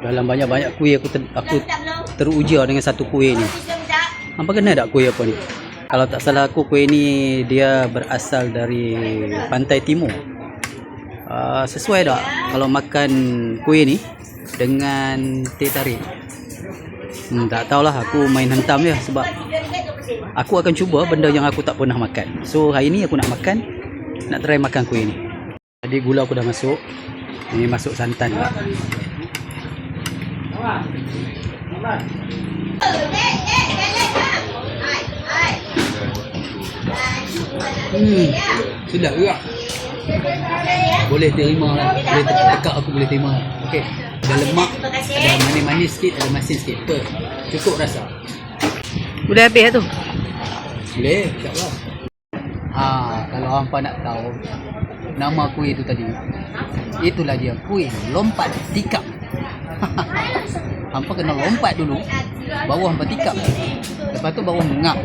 Dalam banyak-banyak kuih aku teruja dengan satu kuih ni. Hampa kenal tak kuih apa ni? Kalau tak salah aku, kuih ni dia berasal dari pantai timur. Sesuai tak kalau makan kuih ni dengan teh tarik? Tak tahulah, aku main hentam je sebab aku akan cuba benda yang aku tak pernah makan. So hari ni aku nak try makan kuih ni. Tadi gula aku dah masuk. Ini masuk santan lah. Sedap juga. Boleh terima lah. Boleh tekak aku boleh terima lah. Okey. Ada lemak, ada manis-manis sikit, ada masin sikit. Cukup rasa. Udah habis lah tu? Boleh, insyaAllah. Kalau hampa nak tahu nama kuih tu tadi, itulah dia, kuih lompat tikam. Hampa kena lompat dulu, baru hampa tikam. Lepas tu baru ngap.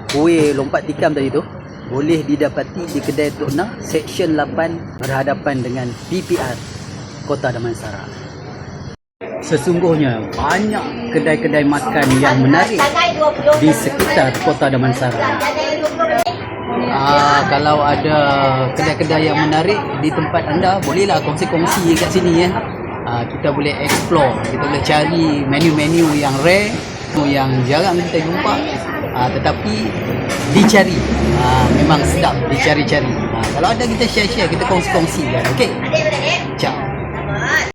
Kuih lompat tikam tadi tu boleh didapati di kedai Tok Nah, Seksyen 8, berhadapan dengan PPR Kota Damansara. Sesungguhnya banyak kedai-kedai makan yang menarik di sekitar Kota Damansara. Kalau ada kedai-kedai yang menarik di tempat anda, bolehlah kongsi-kongsi kat sini ya. Kita boleh explore, kita boleh cari menu-menu yang rare, yang jarang kita jumpa, tetapi dicari. Memang sedap dicari-cari. Kalau ada kita share-share, kita kongsi-kongsi. Okey. Ciao.